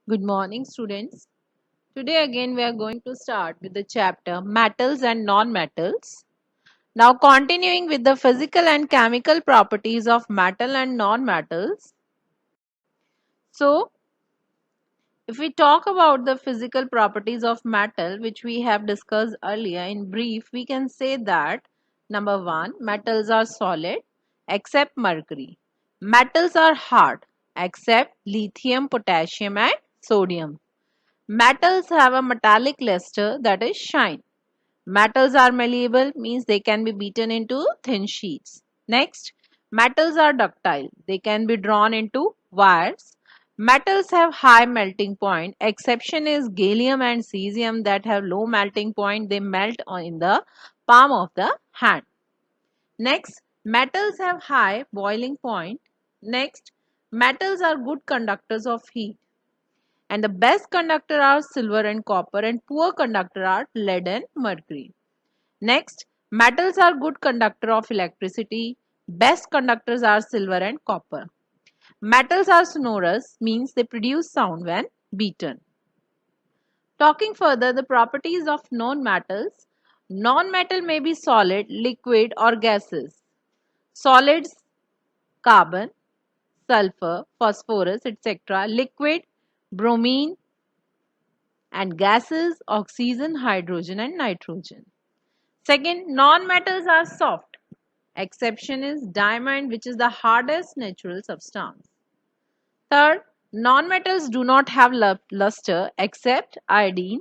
Good morning, students. Today again we are going to start with the chapter Metals and Non-Metals. Now continuing with the physical and chemical properties of metal and non-metals. So, if we talk about the physical properties of metal which we have discussed earlier in brief, we can say that number 1, metals are solid except mercury. Metals are hard except lithium, potassium and sodium. Metals have a metallic luster, that is shine. Metals are malleable, means they can be beaten into thin sheets. Next, metals are ductile. They can be drawn into wires. Metals have high melting point. Exception is gallium and cesium that have low melting point. They melt in the palm of the hand. Next, metals have high boiling point. Next, metals are good conductors of heat, and the best conductor are silver and copper, and poor conductor are lead and mercury. Next, metals are good conductor of electricity. Best conductors are silver and copper. Metals are sonorous, means they produce sound when beaten. Talking further, the properties of non-metals. Non-metal may be solid, liquid or gases. Solids, carbon, sulfur, phosphorus, etc. Liquid, bromine, and gases, oxygen, hydrogen and nitrogen. Second, non-metals are soft. Exception is diamond, which is the hardest natural substance. Third, non-metals do not have luster except iodine.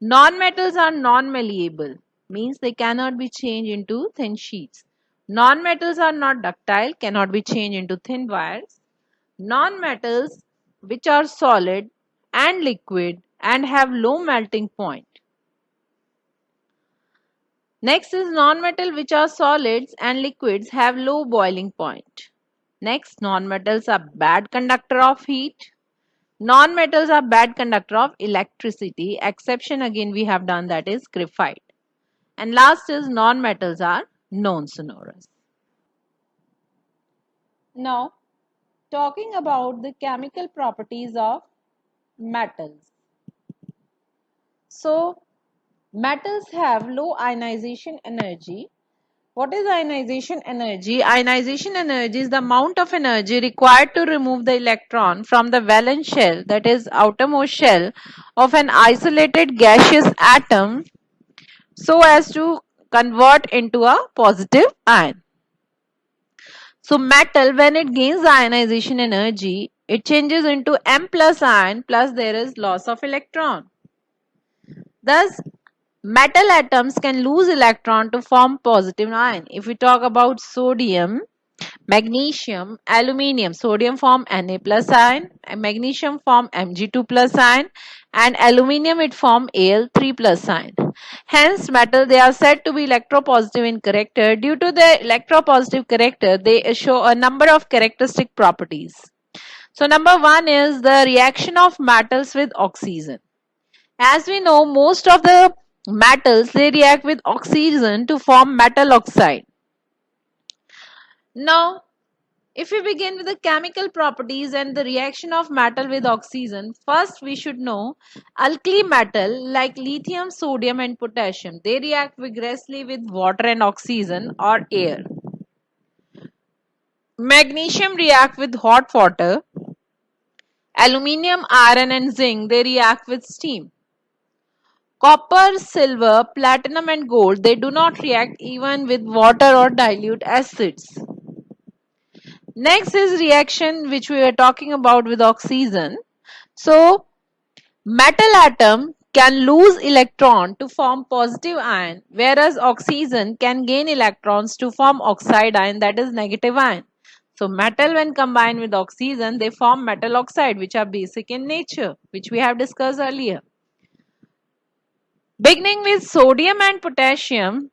Non-metals are non-malleable, means they cannot be changed into thin sheets. Non-metals are not ductile, cannot be changed into thin wires. Non-metals which are solid and liquid and have low melting point. Next is non-metal which are solids and liquids have low boiling point. Next, non-metals are bad conductor of heat. Non-metals are bad conductor of electricity. Exception again we have done, that is graphite. And last is non-metals are non-sonorous. Now, talking about the chemical properties of metals. So, metals have low ionization energy. What is ionization energy? Ionization energy is the amount of energy required to remove the electron from the valence shell, that is outermost shell of an isolated gaseous atom, so as to convert into a positive ion. So metal, when it gains ionization energy, it changes into M plus ion, plus there is loss of electron. Thus, metal atoms can lose electron to form positive ion. If we talk about sodium, magnesium, aluminium, sodium form Na plus ion, and magnesium form Mg2 plus ion, and aluminium it form Al3 plus ion. Hence, metal, they are said to be electropositive in character. Due to their electropositive character, they show a number of characteristic properties. So, number 1 is the reaction of metals with oxygen. As we know, most of the metals, they react with oxygen to form metal oxide. Now, if we begin with the chemical properties and the reaction of metal with oxygen, first we should know alkali metal like lithium, sodium and potassium, they react vigorously with water and oxygen or air. Magnesium react with hot water. Aluminium, iron and zinc, they react with steam. Copper, silver, platinum and gold, they do not react even with water or dilute acids. Next is reaction which we were talking about with oxygen. So, metal atom can lose electron to form positive ion, whereas oxygen can gain electrons to form oxide ion, that is negative ion. So, metal when combined with oxygen, they form metal oxide, which are basic in nature, which we have discussed earlier. Beginning with sodium and potassium,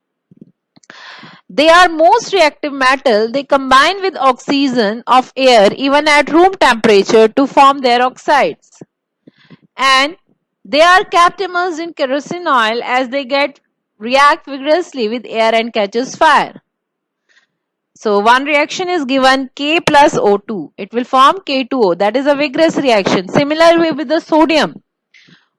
they are most reactive metal. They combine with oxygen of air even at room temperature to form their oxides. And they are kept immersed in kerosene oil as they react vigorously with air and catches fire. So one reaction is given K plus O2. It will form K2O. That is a vigorous reaction. Similarly with the sodium,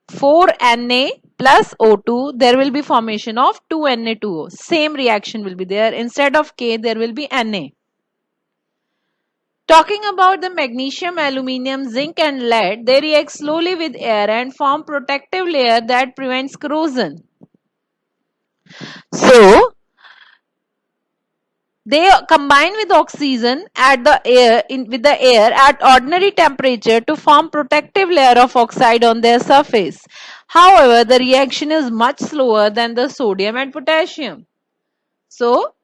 4Na plus O2, there will be formation of 2Na2O. Same reaction will be there. Instead of K, there will be Na. Talking about the magnesium, aluminium, zinc and lead, they react slowly with air and form protective layer that prevents corrosion. So, they combine with oxygen at the air with the air at ordinary temperature to form protective layer of oxide on their surface. However, the reaction is much slower than the sodium and potassium. So,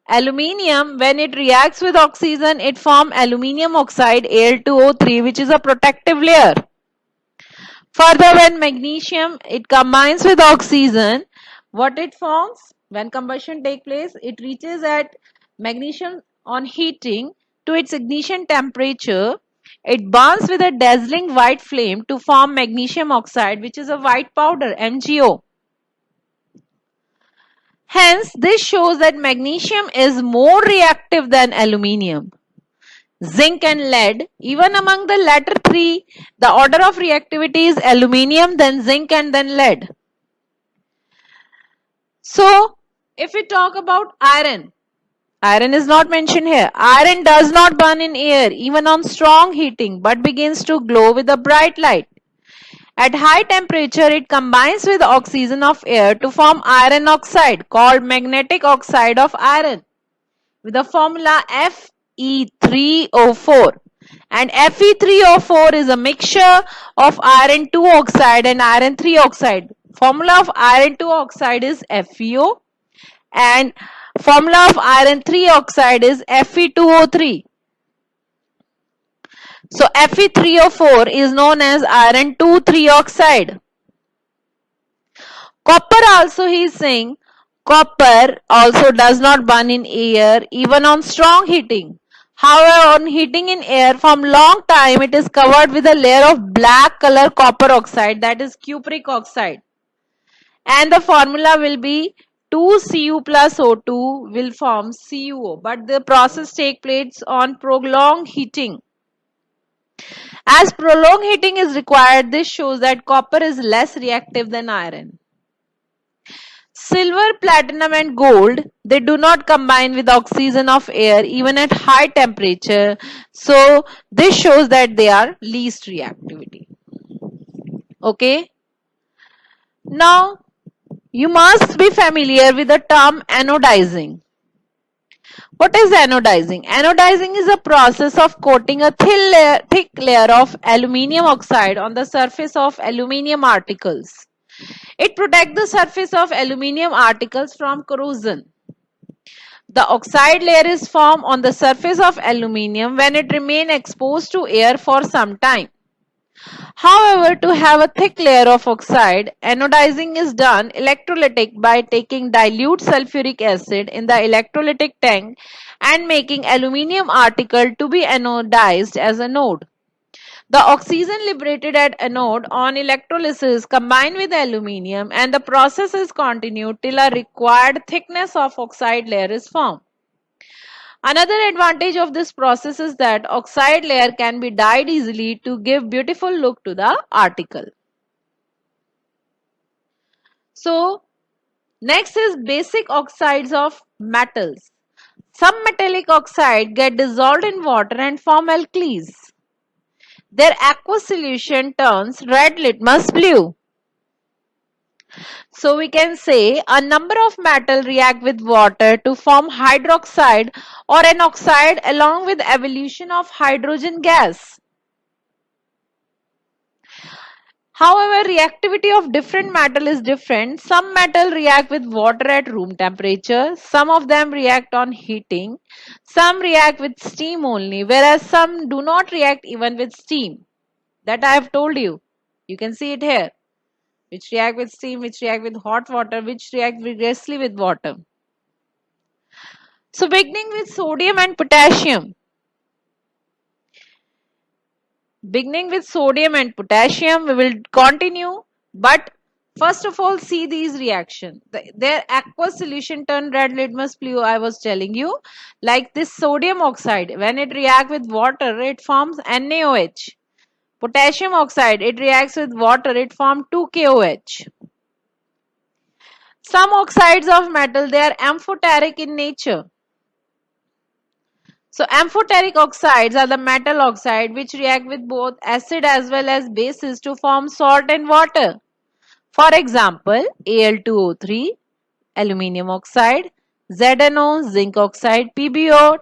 aluminium, when it reacts with oxygen, it forms aluminium oxide Al2O3, which is a protective layer. Further, when magnesium, it combines with oxygen, what it forms? When combustion takes place, it reaches at magnesium on heating to its ignition temperature. It burns with a dazzling white flame to form magnesium oxide, which is a white powder, MgO. Hence, this shows that magnesium is more reactive than aluminium. Zinc and lead, even among the latter three, the order of reactivity is aluminium, then zinc and then lead. So, if we talk about iron, iron is not mentioned here. Iron does not burn in air even on strong heating but begins to glow with a bright light. At high temperature, it combines with oxygen of air to form iron oxide called magnetic oxide of iron with the formula Fe3O4. And Fe3O4 is a mixture of iron 2 oxide and iron 3 oxide. Formula of iron 2 oxide is FeO and formula of iron 3 oxide is Fe2O3. So Fe3O4 is known as iron 2,3 oxide. Copper also, he is saying, copper also does not burn in air even on strong heating. However, on heating in air from long time, it is covered with a layer of black color copper oxide, that is cupric oxide. And the formula will be 2Cu plus O2 will form CuO. But the process takes place on prolonged heating. As prolonged heating is required, this shows that copper is less reactive than iron. Silver, platinum and gold, they do not combine with oxygen of air even at high temperature. So this shows that they are least reactivity. Okay. Now you must be familiar with the term anodizing. What is anodizing? Anodizing is a process of coating a thick layer of aluminium oxide on the surface of aluminium articles. It protects the surface of aluminium articles from corrosion. The oxide layer is formed on the surface of aluminium when it remains exposed to air for some time. However, to have a thick layer of oxide, anodizing is done electrolytic by taking dilute sulfuric acid in the electrolytic tank and making aluminium article to be anodized as a node. The oxygen liberated at anode on electrolysis combined with aluminium and the process is continued till a required thickness of oxide layer is formed. Another advantage of this process is that oxide layer can be dyed easily to give beautiful look to the article. So, next is basic oxides of metals. Some metallic oxide get dissolved in water and form alkalis. Their aqueous solution turns red litmus blue. So we can say a number of metal react with water to form hydroxide or an oxide along with evolution of hydrogen gas. However, reactivity of different metal is different. Some metal react with water at room temperature. Some of them react on heating. Some react with steam only, whereas some do not react even with steam. That I have told you. You can see it here. Which react with steam, which react with hot water, which react vigorously with water. So beginning with sodium and potassium. Beginning with sodium and potassium, we will continue, but First of all, see these reactions. Their aqueous solution turn red litmus blue, I was telling you. Like this sodium oxide, when it reacts with water, it forms NaOH. Potassium oxide, it reacts with water, it forms 2KOH. Some oxides of metal, they are amphoteric in nature. So amphoteric oxides are the metal oxide which react with both acid as well as bases to form salt and water. For example, Al2O3, aluminium oxide, ZNO, zinc oxide, PbO,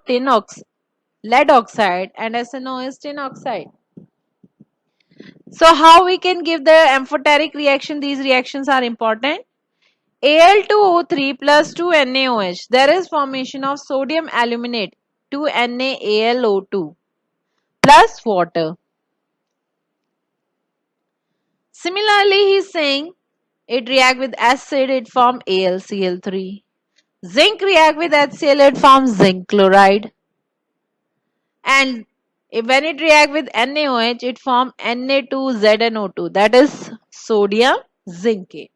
lead oxide, and SNO is tin oxide. So how we can give the amphoteric reaction? These reactions are important. Al2O3 plus 2NaOH, there is formation of sodium aluminate 2NaAlO2 plus water. Similarly, he is saying it react with acid, it form AlCl3. Zinc react with HCl, it forms zinc chloride. And when it react with NaOH, it forms Na2ZNO2, that is sodium zincate.